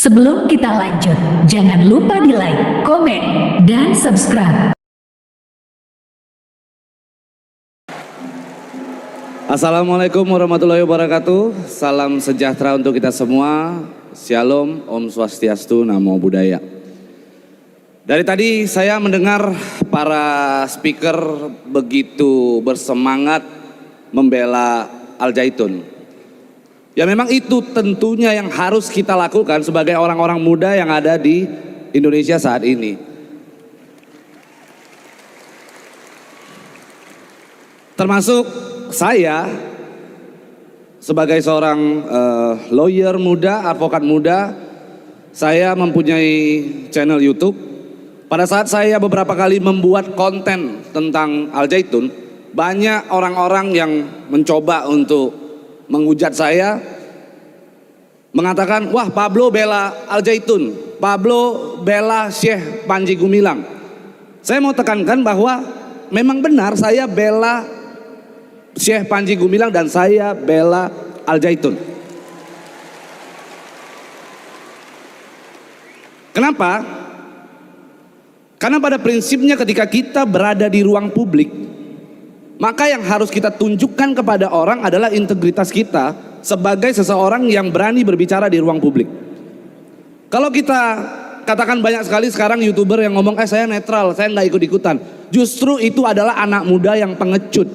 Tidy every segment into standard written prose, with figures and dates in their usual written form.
Sebelum kita lanjut, jangan lupa di like, komen, dan subscribe. Assalamualaikum warahmatullahi wabarakatuh. Salam sejahtera untuk kita semua. Shalom, Om Swastiastu, Namo Buddhaya. Dari tadi saya mendengar para speaker begitu bersemangat membela Al Zaitun. Ya memang itu tentunya yang harus kita lakukan sebagai orang-orang muda yang ada di Indonesia saat ini. Termasuk saya sebagai seorang lawyer muda, advokat muda, saya mempunyai channel YouTube. Pada saat saya beberapa kali membuat konten tentang Al Zaitun, banyak orang-orang yang mencoba untuk menghujat saya, mengatakan, wah Pablo bela Al Zaitun, Pablo bela Syekh Panji Gumilang. Saya mau tekankan bahwa memang benar saya bela Syekh Panji Gumilang dan saya bela Al Zaitun. Kenapa? Karena pada prinsipnya ketika kita berada di ruang publik, maka yang harus kita tunjukkan kepada orang adalah integritas kita sebagai seseorang yang berani berbicara di ruang publik. Kalau kita katakan banyak sekali sekarang YouTuber yang ngomong, saya netral, saya nggak ikut-ikutan. Justru itu adalah anak muda yang pengecut.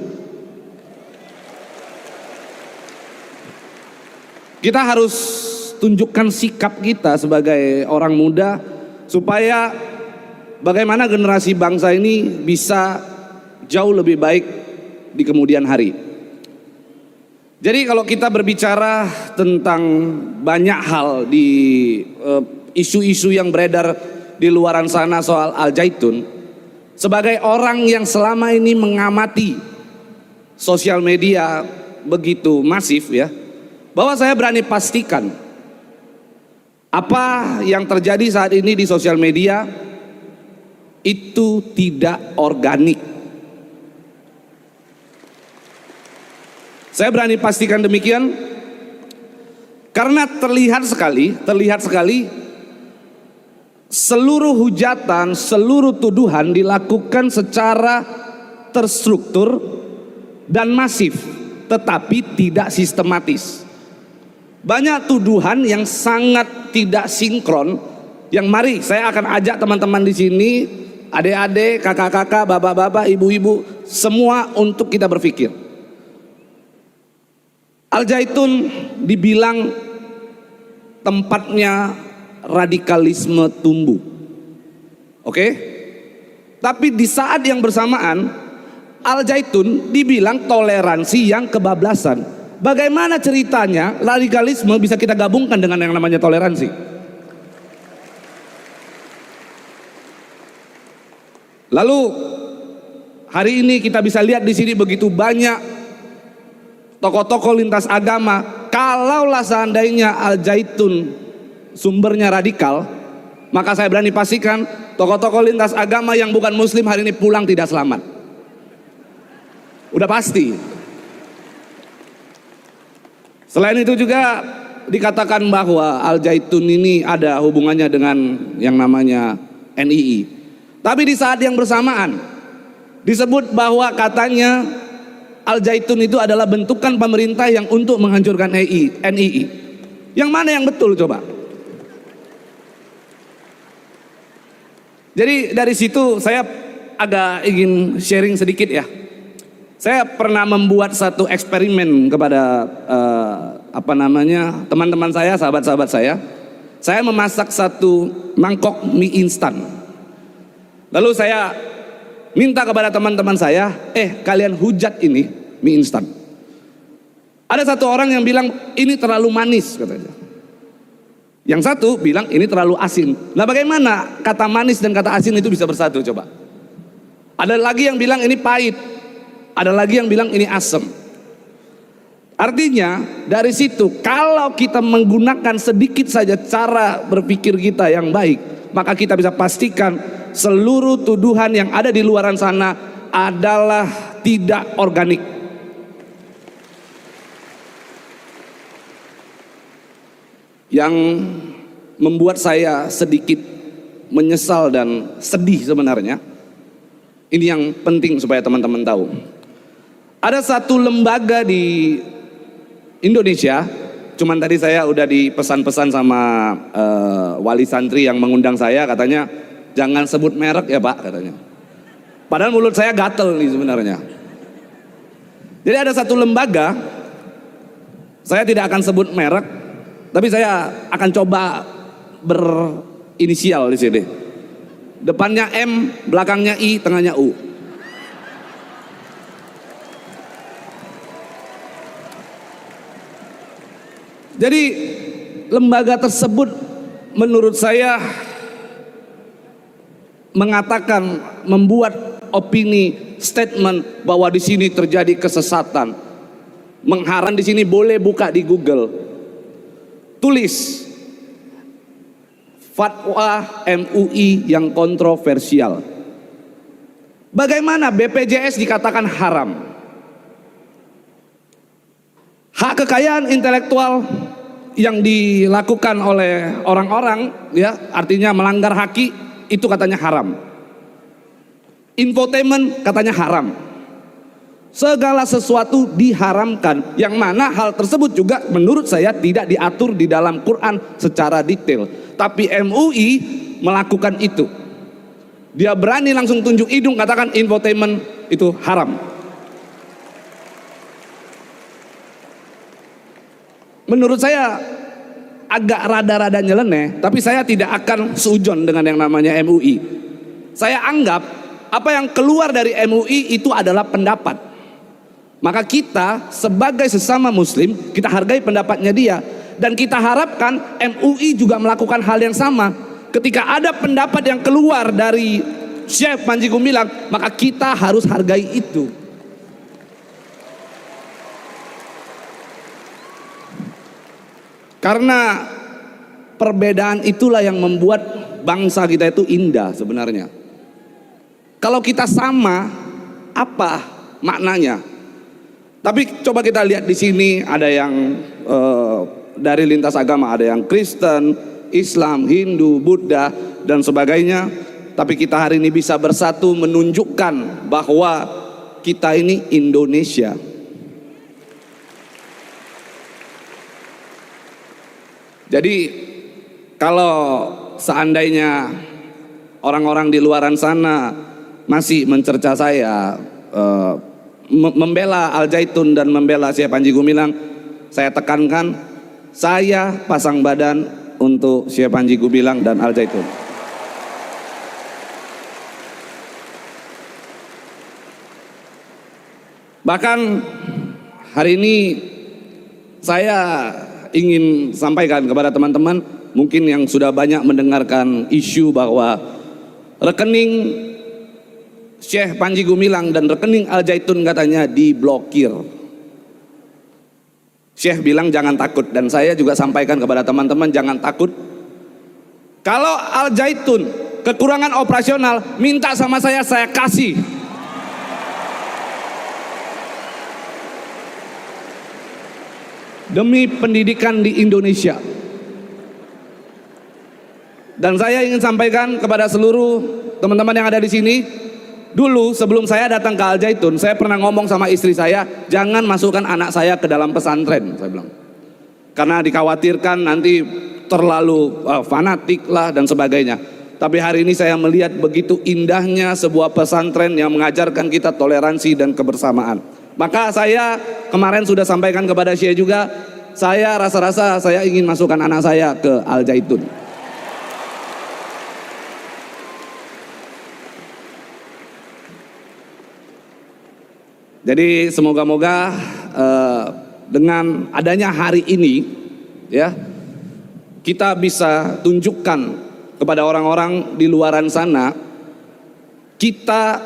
Kita harus tunjukkan sikap kita sebagai orang muda supaya bagaimana generasi bangsa ini bisa jauh lebih baik di kemudian hari. Jadi kalau kita berbicara tentang banyak hal di isu-isu yang beredar di luaran sana soal Al Zaitun, sebagai orang yang selama ini mengamati sosial media begitu masif ya, bahwa saya berani pastikan apa yang terjadi saat ini di sosial media itu tidak organik. Saya berani pastikan demikian karena terlihat sekali seluruh hujatan, seluruh tuduhan dilakukan secara terstruktur dan masif, tetapi tidak sistematis. Banyak tuduhan yang sangat tidak sinkron, yang mari saya akan ajak teman-teman di sini, adik-adik, kakak-kakak, bapak-bapak, ibu-ibu, semua untuk kita berpikir. Al Zaitun dibilang tempatnya radikalisme tumbuh. Oke? Tapi di saat yang bersamaan Al Zaitun dibilang toleransi yang kebablasan. Bagaimana ceritanya radikalisme bisa kita gabungkan dengan yang namanya toleransi? Lalu hari ini kita bisa lihat di sini begitu banyak tokoh-tokoh lintas agama. Kalaulah seandainya Al Zaitun sumbernya radikal, maka saya berani pastikan tokoh-tokoh lintas agama yang bukan muslim hari ini pulang tidak selamat. Udah pasti. Selain itu juga dikatakan bahwa Al Zaitun ini ada hubungannya dengan yang namanya NII. Tapi di saat yang bersamaan disebut bahwa katanya Al Zaitun itu adalah bentukan pemerintah yang untuk menghancurkan NII. Yang mana yang betul coba? Jadi dari situ saya agak ingin sharing sedikit ya. Saya pernah membuat satu eksperimen kepada teman-teman saya, sahabat-sahabat saya. Saya memasak satu mangkok mie instan. Lalu saya minta kepada teman-teman saya, kalian hujat ini mie instan. Ada satu orang yang bilang ini terlalu manis katanya. Yang satu bilang ini terlalu asin. Nah bagaimana kata manis dan kata asin itu bisa bersatu coba? Ada lagi yang bilang ini pahit. Ada lagi yang bilang ini asam. Artinya dari situ kalau kita menggunakan sedikit saja cara berpikir kita yang baik, maka kita bisa pastikan seluruh tuduhan yang ada di luaran sana adalah tidak organik. Yang membuat saya sedikit menyesal dan sedih sebenarnya. Ini yang penting supaya teman-teman tahu. Ada satu lembaga di Indonesia, cuman tadi saya udah dipesan-pesan sama wali santri yang mengundang saya, katanya jangan sebut merek ya Pak, katanya. Padahal mulut saya gatel nih sebenarnya. Jadi ada satu lembaga, saya tidak akan sebut merek, tapi saya akan coba berinisial di sini. Depannya M, belakangnya I, tengahnya U. Jadi lembaga tersebut menurut saya mengatakan, membuat opini statement bahwa di sini terjadi kesesatan. Mengharam di sini, boleh buka di Google. Tulis fatwa MUI yang kontroversial. Bagaimana BPJS dikatakan haram? Hak kekayaan intelektual yang dilakukan oleh orang-orang, ya, artinya melanggar haki, itu katanya haram. Infotainment katanya haram. Segala sesuatu diharamkan, yang mana hal tersebut juga menurut saya tidak diatur di dalam Quran secara detail. Tapi MUI melakukan itu. Dia berani langsung tunjuk hidung katakan infotainment itu haram. Menurut saya agak rada-rada nyeleneh, tapi saya tidak akan seujon dengan yang namanya MUI. Saya anggap apa yang keluar dari MUI itu adalah pendapat. Maka kita sebagai sesama muslim, kita hargai pendapatnya dia. Dan kita harapkan MUI juga melakukan hal yang sama. Ketika ada pendapat yang keluar dari Syekh Panji Gumilang, maka kita harus hargai itu. Karena perbedaan itulah yang membuat bangsa kita itu indah sebenarnya. Kalau kita sama, apa maknanya? Tapi coba kita lihat di sini, ada yang dari lintas agama, ada yang Kristen, Islam, Hindu, Buddha dan sebagainya. Tapi kita hari ini bisa bersatu menunjukkan bahwa kita ini Indonesia. Jadi kalau seandainya orang-orang di luaran sana masih mencerca saya, membela Al Zaitun dan membela Syekh Panji Gumilang, saya tekankan, saya pasang badan untuk Syekh Panji Gumilang dan Al Zaitun. Bahkan hari ini saya ingin sampaikan kepada teman-teman mungkin yang sudah banyak mendengarkan isu bahwa rekening Syekh Panji Gumilang dan rekening Al Zaitun katanya diblokir. Syekh bilang jangan takut, dan saya juga sampaikan kepada teman-teman jangan takut. Kalau Al Zaitun kekurangan operasional, minta sama saya kasih. Demi pendidikan di Indonesia. Dan saya ingin sampaikan kepada seluruh teman-teman yang ada di sini, dulu sebelum saya datang ke Al Zaitun, saya pernah ngomong sama istri saya, jangan masukkan anak saya ke dalam pesantren, saya bilang. Karena dikhawatirkan nanti terlalu fanatik lah dan sebagainya. Tapi hari ini saya melihat begitu indahnya sebuah pesantren yang mengajarkan kita toleransi dan kebersamaan. Maka saya kemarin sudah sampaikan kepada Syekh juga, saya rasa-rasa saya ingin masukkan anak saya ke Al Zaitun. Jadi semoga-moga dengan adanya hari ini, ya, kita bisa tunjukkan kepada orang-orang di luaran sana, kita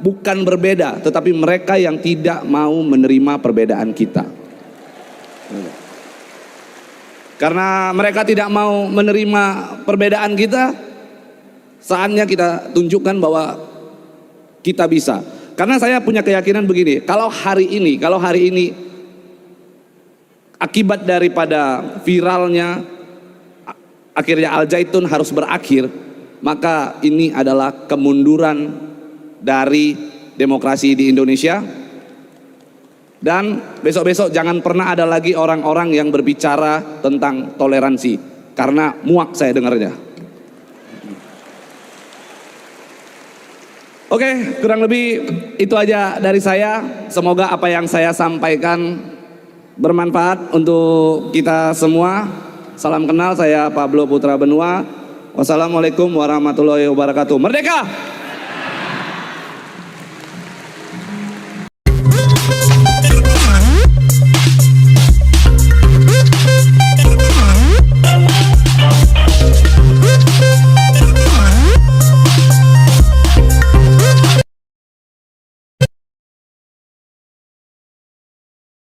bukan berbeda, tetapi mereka yang tidak mau menerima perbedaan kita. Karena mereka tidak mau menerima perbedaan kita, saatnya kita tunjukkan bahwa kita bisa. Karena saya punya keyakinan begini, kalau hari ini akibat daripada viralnya akhirnya Al Zaitun harus berakhir, maka ini adalah kemunduran dari demokrasi di Indonesia. Dan besok-besok jangan pernah ada lagi orang-orang yang berbicara tentang toleransi, karena muak saya dengarnya. Oke, kurang lebih itu aja dari saya. Semoga apa yang saya sampaikan bermanfaat untuk kita semua. Salam kenal, saya Pablo Putra Benua. Wassalamualaikum warahmatullahi wabarakatuh. Merdeka!